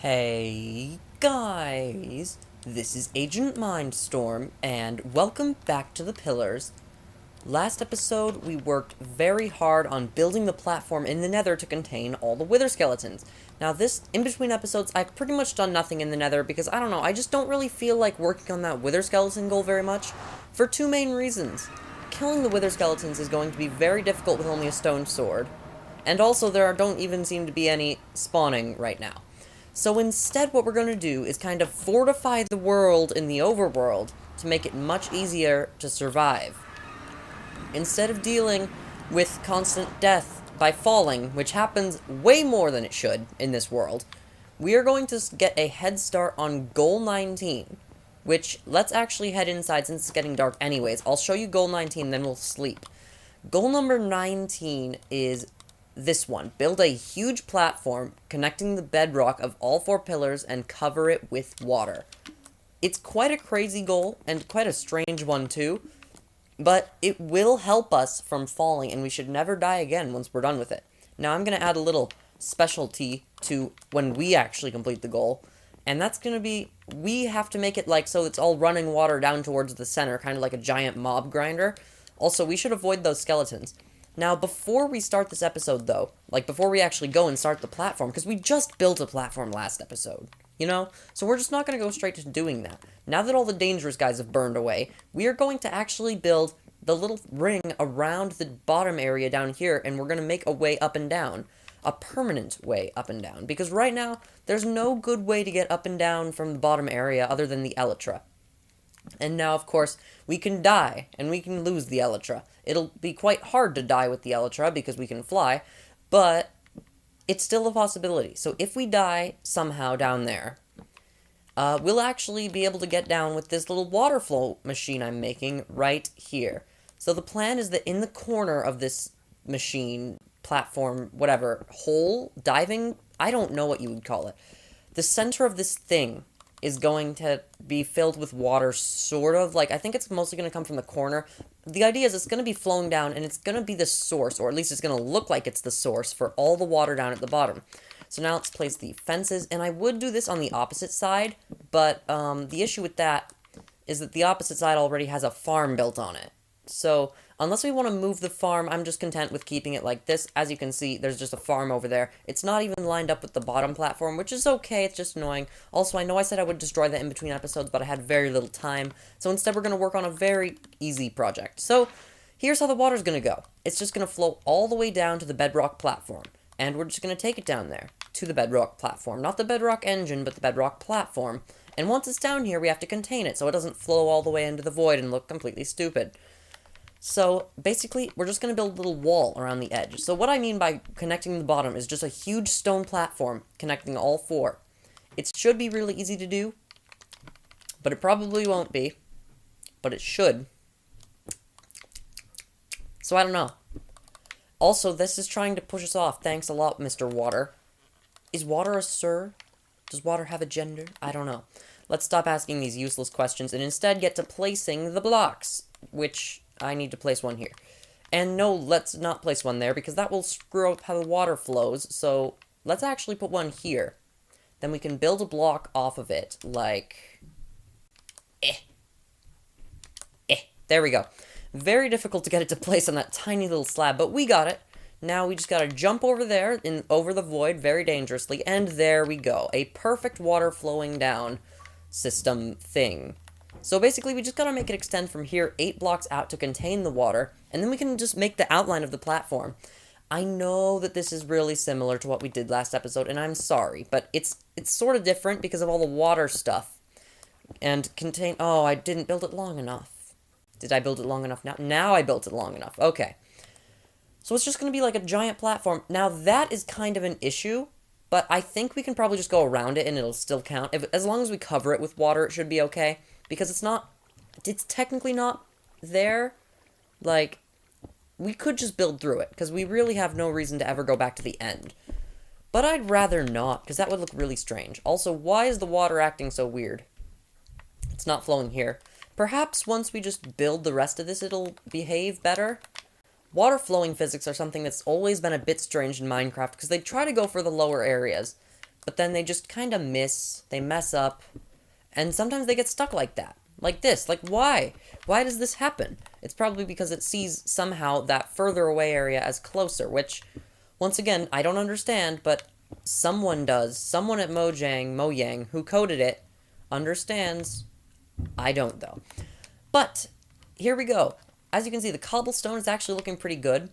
Hey guys, this is AgentMindStorm, and welcome back to the Pillars. Last episode, we worked very hard on building the platform in the Nether to contain all the Wither skeletons. Now in between episodes, I've pretty much done nothing in the Nether because, I don't know, I just don't really feel like working on that Wither skeleton goal very much, for two main reasons. Killing the Wither skeletons is going to be very difficult with only a stone sword, and also don't even seem to be any spawning right now. So instead, what we're going to do is kind of fortify the world in the overworld to make it much easier to survive. Instead of dealing with constant death by falling, which happens way more than it should in this world, we are going to get a head start on goal 19, which, let's actually head inside since it's getting dark anyways. I'll show you goal 19, then we'll sleep. Goal number 19 is this one. Build a huge platform connecting the bedrock of all four pillars and cover it with water. It's quite a crazy goal, and quite a strange one too, but it will help us from falling, and we should never die again once we're done with it. Now I'm going to add a little specialty to when we actually complete the goal, and that's going to be, we have to make it like so it's all running water down towards the center, kind of like a giant mob grinder. Also, we should avoid those skeletons. Now, before we start this episode, though, like, before we actually go and start the platform, because we just built a platform last episode, you know? So we're just not going to go straight to doing that. Now that all the dangerous guys have burned away, we are going to actually build the little ring around the bottom area down here, and we're going to make a way up and down. A permanent way up and down. Because right now, there's no good way to get up and down from the bottom area other than the elytra. And now, of course, we can die, and we can lose the elytra. It'll be quite hard to die with the elytra, because we can fly, but it's still a possibility. So if we die somehow down there, we'll actually be able to get down with this little water flow machine I'm making right here. So the plan is that in the corner of this machine, platform, whatever, hole, diving, I don't know what you would call it. The center of this thing is going to be filled with water, sort of. Like, I think it's mostly going to come from the corner. The idea is it's going to be flowing down, and it's going to be the source, or at least it's going to look like it's the source for all the water down at the bottom. So now let's place the fences, and I would do this on the opposite side, but the issue with that is that the opposite side already has a farm built on it. So unless we want to move the farm, I'm just content with keeping it like this. As you can see, there's just a farm over there. It's not even lined up with the bottom platform, which is okay, it's just annoying. Also, I know I said I would destroy that in between episodes, but I had very little time. So instead, we're going to work on a very easy project. So here's how the water's going to go. It's just going to flow all the way down to the bedrock platform. And we're just going to take it down there to the bedrock platform. Not the bedrock engine, but the bedrock platform. And once it's down here, we have to contain it so it doesn't flow all the way into the void and look completely stupid. So, basically, we're just going to build a little wall around the edge. So what I mean by connecting the bottom is just a huge stone platform connecting all four. It should be really easy to do, but it probably won't be. But it should. So I don't know. Also, this is trying to push us off. Thanks a lot, Mr. Water. Is water a sir? Does water have a gender? I don't know. Let's stop asking these useless questions and instead get to placing the blocks, which I need to place one here. And no, let's not place one there, because that will screw up how the water flows, so let's actually put one here. Then we can build a block off of it, like... There we go. Very difficult to get it to place on that tiny little slab, but we got it. Now we just gotta jump over there, over the void, very dangerously, and there we go. A perfect water flowing down system thing. So basically, we just gotta make it extend from here 8 blocks out to contain the water, and then we can just make the outline of the platform. I know that this is really similar to what we did last episode, and I'm sorry, but it's sort of different because of all the water stuff. And oh, I didn't build it long enough. Did I build it long enough now? Now I built it long enough. Okay. So it's just gonna be like a giant platform. Now that is kind of an issue, but I think we can probably just go around it and it'll still count. As long as we cover it with water, it should be okay. Because it's technically not there. Like, we could just build through it, because we really have no reason to ever go back to the end. But I'd rather not, because that would look really strange. Also, why is the water acting so weird? It's not flowing here. Perhaps once we just build the rest of this, it'll behave better? Water flowing physics are something that's always been a bit strange in Minecraft, because they try to go for the lower areas. but then they just kind of they mess up, and sometimes they get stuck like that. Like this. Like, why? Why does this happen? It's probably because it sees somehow that further away area as closer, which, once again, I don't understand, but someone does. Someone at Mojang, who coded it, understands. I don't, though. But, here we go. As you can see, the cobblestone is actually looking pretty good.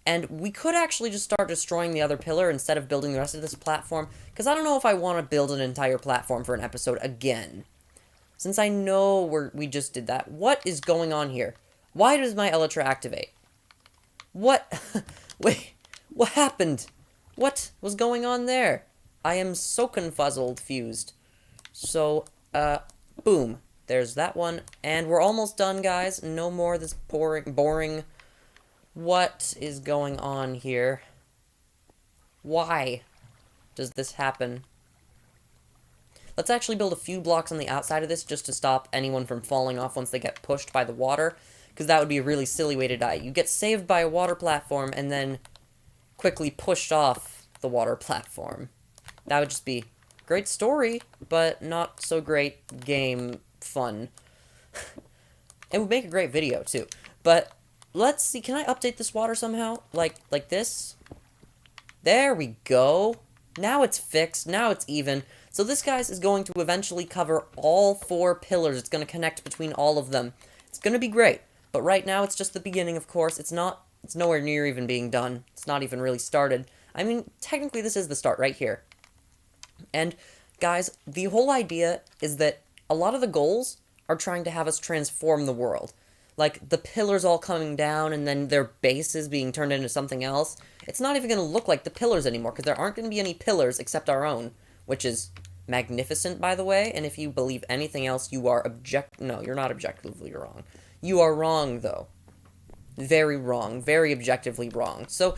And we could actually just start destroying the other pillar instead of building the rest of this platform, because I don't know if I want to build an entire platform for an episode again. Since I know we just did that. What is going on here? Why does my elytra activate? What? Wait, what happened? What was going on there? I am so confuzzled, fused. So, boom. There's that one. And we're almost done, guys. No more of this boring. What is going on here? Why does this happen? Let's actually build a few blocks on the outside of this just to stop anyone from falling off once they get pushed by the water, because that would be a really silly way to die. You get saved by a water platform and then quickly pushed off the water platform. That would just be great story, but not so great game fun. It would make a great video, too. But let's see, can I update this water somehow? Like this? There we go. Now it's fixed, now it's even. So this, guys, is going to eventually cover all 4 pillars. It's going to connect between all of them. It's going to be great. But right now, it's just the beginning, of course. It's nowhere near even being done. It's not even really started. I mean, technically, this is the start right here. And, guys, the whole idea is that a lot of the goals are trying to have us transform the world. Like, the pillars all coming down and then their bases being turned into something else. It's not even going to look like the pillars anymore, because there aren't going to be any pillars except our own, which is magnificent, by the way, and if you believe anything else, you are no, you're not objectively wrong. You are wrong, though. Very wrong. Very objectively wrong. So,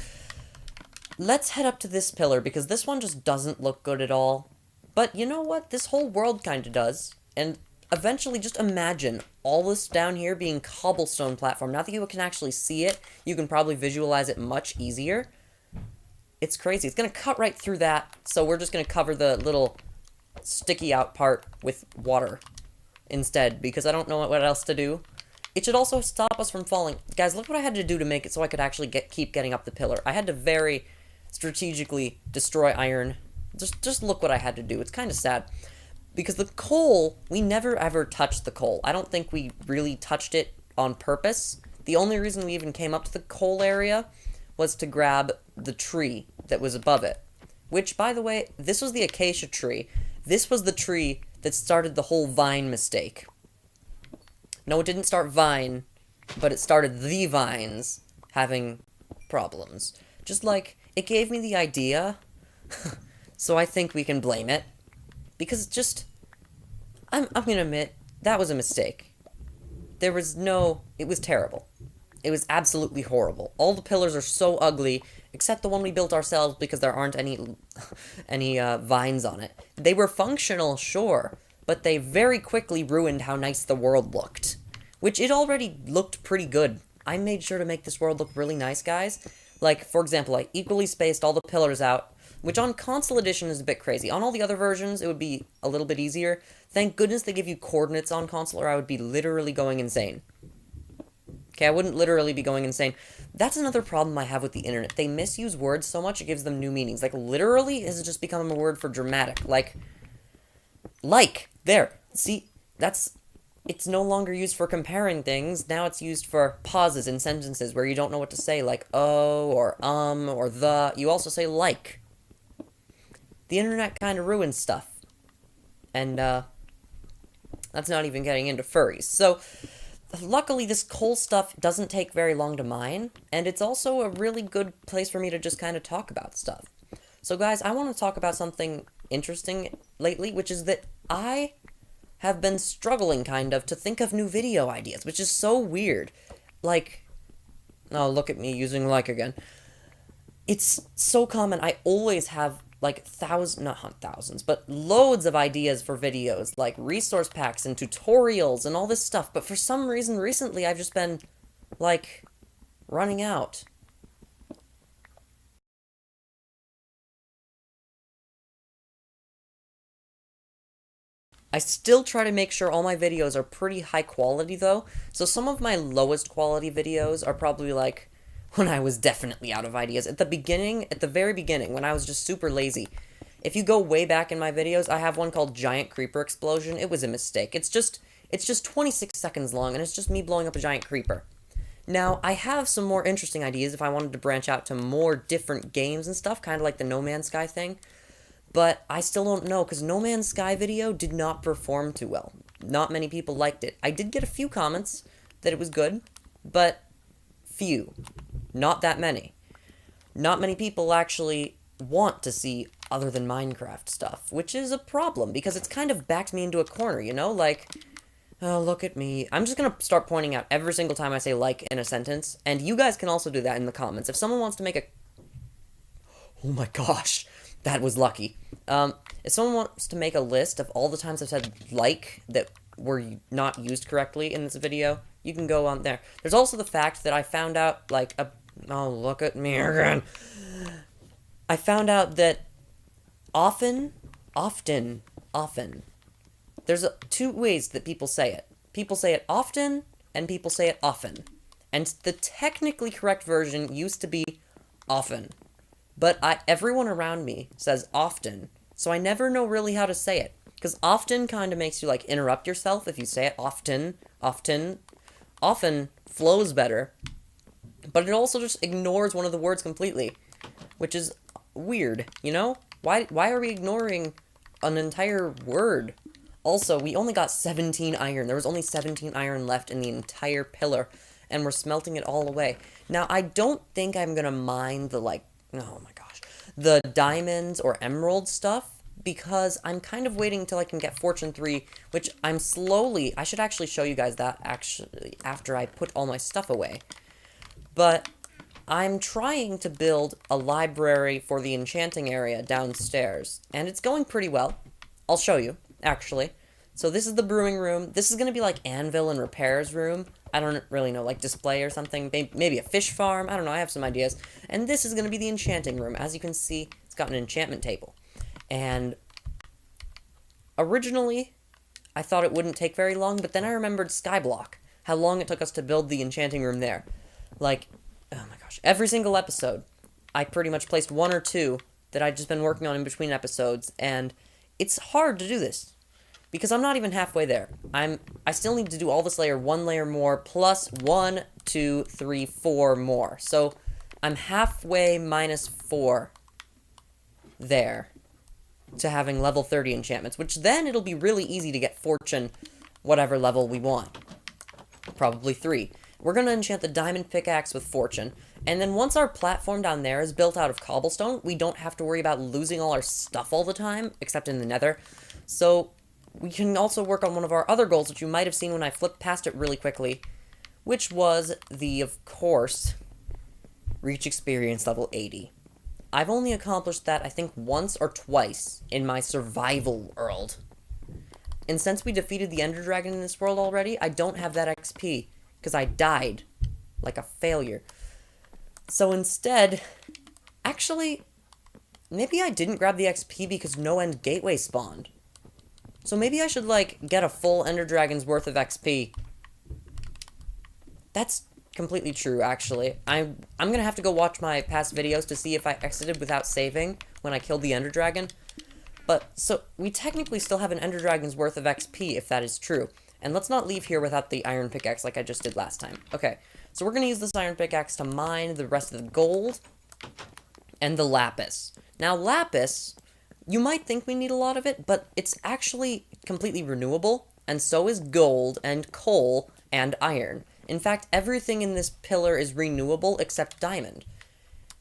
let's head up to this pillar, because this one just doesn't look good at all. But you know what? This whole world kind of does. And eventually, just imagine all this down here being cobblestone platform. Now that you can actually see it, you can probably visualize it much easier. It's crazy. It's going to cut right through that, so we're just going to cover the little sticky out part with water instead, because I don't know what else to do. It should also stop us from falling. Guys, look what I had to do to make it so I could actually keep getting up the pillar. I had to very strategically destroy iron. Just look what I had to do. It's kind of sad. Because the coal, we never ever touched the coal. I don't think we really touched it on purpose. The only reason we even came up to the coal area was to grab the tree that was above it. Which, by the way, this was the acacia tree. This was the tree that started the whole vine mistake. No, it didn't start vine, but it started the vines having problems. Just like, it gave me the idea, so I think we can blame it. Because I'm gonna admit, that was a mistake. It was terrible. It was absolutely horrible. All the pillars are so ugly, except the one we built ourselves because there aren't any vines on it. They were functional, sure, but they very quickly ruined how nice the world looked. Which it already looked pretty good. I made sure to make this world look really nice, guys. Like, for example, I equally spaced all the pillars out, which on console edition is a bit crazy. On all the other versions, it would be a little bit easier. Thank goodness they give you coordinates on console, or I would be literally going insane. Okay, I wouldn't literally be going insane. That's another problem I have with the internet. They misuse words so much, it gives them new meanings. Like, literally has just become a word for dramatic. Like, there. See, it's no longer used for comparing things. Now it's used for pauses in sentences where you don't know what to say, like oh, or the. You also say like. The internet kind of ruins stuff. And, that's not even getting into furries. So, luckily, this coal stuff doesn't take very long to mine, and it's also a really good place for me to just kind of talk about stuff. So, guys, I want to talk about something interesting lately, which is that I have been struggling, kind of, to think of new video ideas, which is so weird. Like, oh, look at me using like again. It's so common. I always have like not thousands, but loads of ideas for videos, like resource packs and tutorials and all this stuff. But for some reason, recently, I've just been, like, running out. I still try to make sure all my videos are pretty high quality though, so some of my lowest quality videos are probably like when I was definitely out of ideas. At the very beginning, when I was just super lazy. If you go way back in my videos, I have one called Giant Creeper Explosion. It was a mistake. It's just 26 seconds long, and it's just me blowing up a giant creeper. Now, I have some more interesting ideas if I wanted to branch out to more different games and stuff, kind of like the No Man's Sky thing. But I still don't know, because No Man's Sky video did not perform too well. Not many people liked it. I did get a few comments that it was good, but few. Not that many. Not many people actually want to see other than Minecraft stuff, which is a problem, because it's kind of backed me into a corner, you know? Like, oh, look at me. I'm just gonna start pointing out every single time I say like in a sentence, and you guys can also do that in the comments. If someone wants to make a... Oh my gosh, that was lucky. If someone wants to make a list of all the times I've said like that were not used correctly in this video, you can go on there. There's also the fact that I found out, like, oh, look at me again. I found out that often, there's two ways that people say it. People say it often, and people say it often. And the technically correct version used to be often. But everyone around me says often, so I never know really how to say it. Because often kind of makes you, like, interrupt yourself if you say it often flows better. But it also just ignores one of the words completely, which is weird, you know? Why are we ignoring an entire word? Also, we only got 17 iron. There was only 17 iron left in the entire pillar, and we're smelting it all away. Now, I don't think I'm gonna mine the, like, oh my gosh, the diamonds or emerald stuff, because I'm kind of waiting until I can get Fortune 3, which I should actually show you guys that, actually, after I put all my stuff away. But I'm trying to build a library for the enchanting area downstairs, and it's going pretty well. I'll show you, actually. So this is the brewing room. This is going to be like anvil and repairs room. I don't really know, like display or something. Maybe a fish farm. I don't know, I have some ideas. And this is going to be the enchanting room. As you can see, it's got an enchantment table. And originally, I thought it wouldn't take very long, but then I remembered Skyblock, how long it took us to build the enchanting room there. Like, oh my gosh, every single episode, I pretty much placed one or two that I'd just been working on in between episodes, and it's hard to do this, because I'm not even halfway there. I still need to do all this layer, one layer more, plus 1, 2, 3, 4 more. So, I'm halfway minus 4 there to having level 30 enchantments, which then it'll be really easy to get fortune whatever level we want. Probably 3. We're going to enchant the diamond pickaxe with fortune, and then once our platform down there is built out of cobblestone, we don't have to worry about losing all our stuff all the time, except in the nether. So, we can also work on one of our other goals, which you might have seen when I flipped past it really quickly, which was the, of course, reach experience level 80. I've only accomplished that, I think, once or twice in my survival world. And since we defeated the Ender Dragon in this world already, I don't have that XP, because I died like a failure. So instead, actually, maybe I didn't grab the XP because no end gateway spawned. So maybe I should, like, get a full Ender Dragon's worth of XP. That's completely true, actually. I'm gonna have to go watch my past videos to see if I exited without saving when I killed the Ender Dragon. But, so, we technically still have an Ender Dragon's worth of XP, if that is true. And let's not leave here without the iron pickaxe like I just did last time. Okay, so we're gonna use this iron pickaxe to mine the rest of the gold and the lapis. Now, lapis, you might think we need a lot of it, but it's actually completely renewable, and so is gold and coal and iron. In fact, everything in this pillar is renewable except diamond.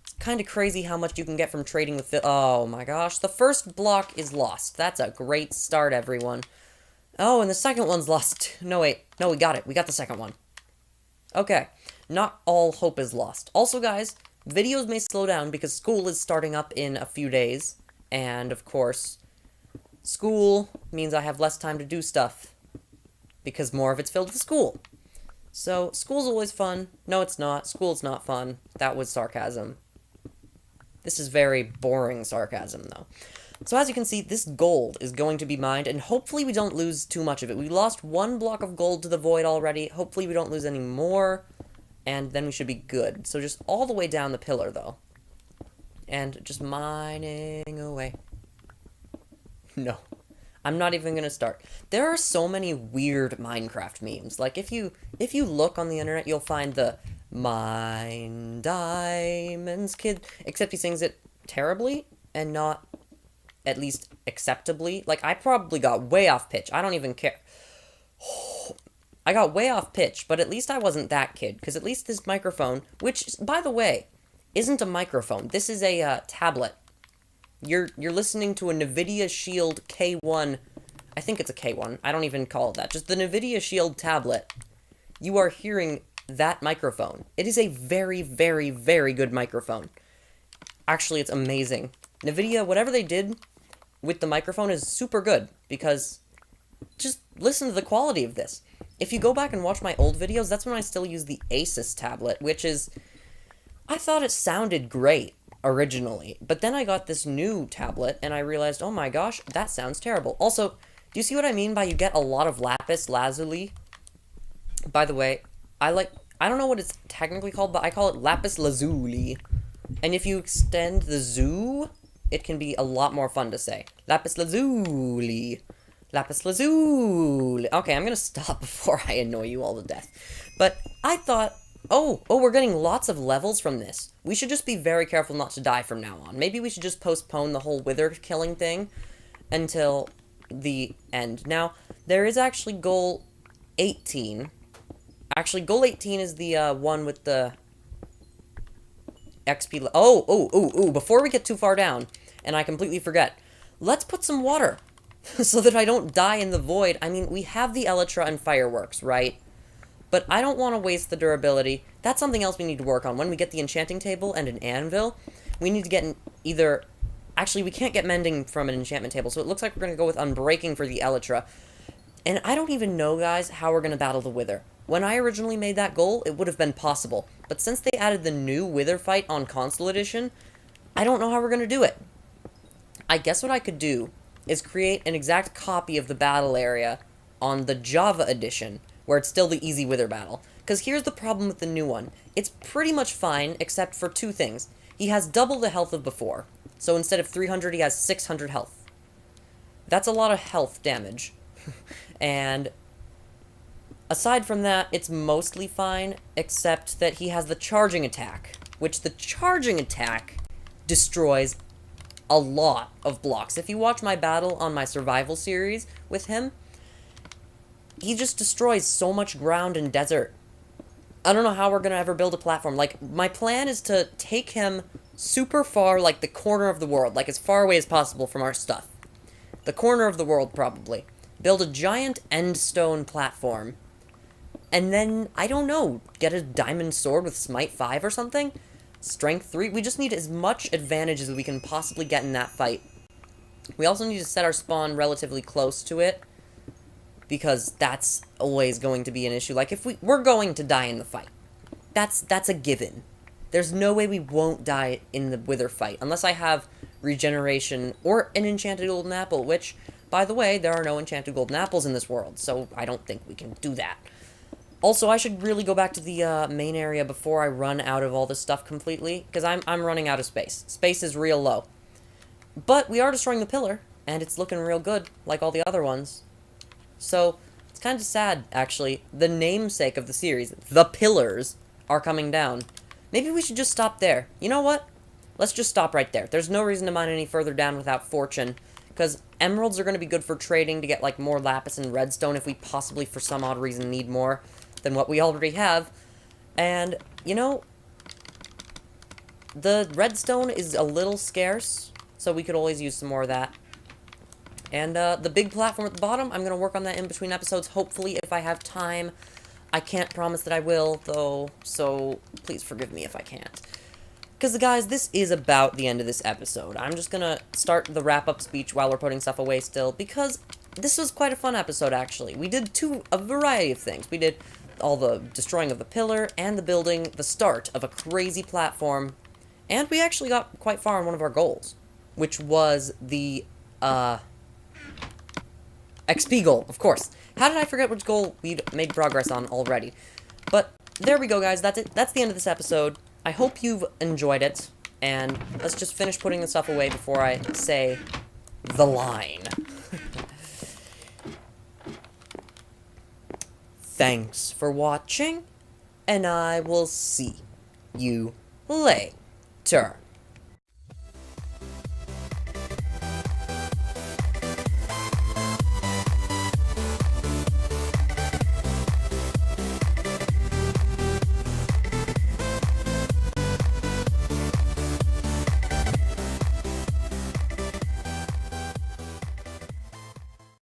It's kind of crazy how much you can get from trading with oh my gosh, the first block is lost. That's a great start, everyone. Oh, and the second one's lost. No, wait. No, we got it. We got the second one. Okay. Not all hope is lost. Also, guys, videos may slow down because school is starting up in a few days. And, of course, school means I have less time to do stuff. Because more of it's filled with school. So, school's always fun. No, it's not. School's not fun. That was sarcasm. This is very boring sarcasm, though. So as you can see, this gold is going to be mined, and hopefully we don't lose too much of it. We lost 1 block of gold to the void already. Hopefully we don't lose any more, and then we should be good. So just all the way down the pillar, though. And just mining away. No. I'm not even gonna start. There are so many weird Minecraft memes. Like, if you look on the internet, you'll find the Mine Diamonds kid, except he sings it terribly, and not at least acceptably. Like, I probably got way off pitch. I don't even care. I got way off pitch, but at least I wasn't that kid, because at least this microphone, which, by the way, isn't a microphone. This is a tablet. You're listening to a NVIDIA Shield K1. I think it's a K1. I don't even call it that. Just the NVIDIA Shield tablet. You are hearing that microphone. It is a very, very, very good microphone. Actually, it's amazing. NVIDIA, whatever they did with the microphone is super good, because just listen to the quality of this. If you go back and watch my old videos, that's when I still use the Asus tablet, which is... I thought it sounded great originally, but then I got this new tablet, and I realized, oh my gosh, that sounds terrible. Also, do you see what I mean by you get a lot of Lapis Lazuli? By the way, I don't know what it's technically called, but I call it Lapis Lazuli. And if you extend the zoo, it can be a lot more fun to say. Lapis Lazuli. Lapis Lazuli. Okay, I'm gonna stop before I annoy you all to death. But I thought, oh, we're getting lots of levels from this. We should just be very careful not to die from now on. Maybe we should just postpone the whole wither killing thing until the end. Now, there is actually goal 18. Actually, goal 18 is the one with the XP. Before we get too far down, and I completely forget, let's put some water so that I don't die in the void. I mean, we have the elytra and fireworks, right? But I don't want to waste the durability. That's something else we need to work on. When we get the enchanting table and an anvil, we need to get either... Actually, we can't get mending from an enchantment table, so it looks like we're going to go with unbreaking for the elytra. And I don't even know, guys, how we're going to battle the wither. When I originally made that goal, it would have been possible. But since they added the new wither fight on console edition, I don't know how we're going to do it. I guess what I could do is create an exact copy of the battle area on the Java edition, where it's still the easy wither battle. Because here's the problem with the new one. It's pretty much fine, except for 2 things. He has double the health of before. So instead of 300, he has 600 health. That's a lot of health damage. And aside from that, it's mostly fine, except that he has the charging attack, which the charging attack destroys a lot of blocks. If you watch my battle on my survival series with him, he just destroys so much ground and desert. I don't know how we're gonna ever build a platform. Like, my plan is to take him super far, like the corner of the world, like as far away as possible from our stuff. The corner of the world, probably. Build a giant endstone platform. And then, I don't know, get a diamond sword with smite 5 or something? Strength 3? We just need as much advantage as we can possibly get in that fight. We also need to set our spawn relatively close to it, because that's always going to be an issue. Like, if we're going to die in the fight. That's a given. There's no way we won't die in the wither fight, unless I have regeneration or an enchanted golden apple, which, by the way, there are no enchanted golden apples in this world, so I don't think we can do that. Also, I should really go back to the main area before I run out of all this stuff completely, because I'm running out of space. Space is real low. But we are destroying the pillar, and it's looking real good, like all the other ones. So, it's kind of sad, actually. The namesake of the series, the pillars, are coming down. Maybe we should just stop there. You know what? Let's just stop right there. There's no reason to mine any further down without fortune, because emeralds are going to be good for trading to get, like, more lapis and redstone if we possibly, for some odd reason, need more than what we already have. And, you know, the redstone is a little scarce, so we could always use some more of that. And the big platform at the bottom, I'm going to work on that in between episodes, hopefully, if I have time. I can't promise that I will, though, so please forgive me if I can't. Because, guys, this is about the end of this episode. I'm just going to start the wrap-up speech while we're putting stuff away still, because this was quite a fun episode, actually. We did a variety of things. We did all the destroying of the pillar and the building, the start of a crazy platform, and we actually got quite far on one of our goals, which was the XP goal, of course. How did I forget which goal we'd made progress on already? But there we go, guys. That's it. That's the end of this episode. I hope you've enjoyed it. And let's just finish putting the stuff away before I say the line. Thanks for watching, and I will see you later.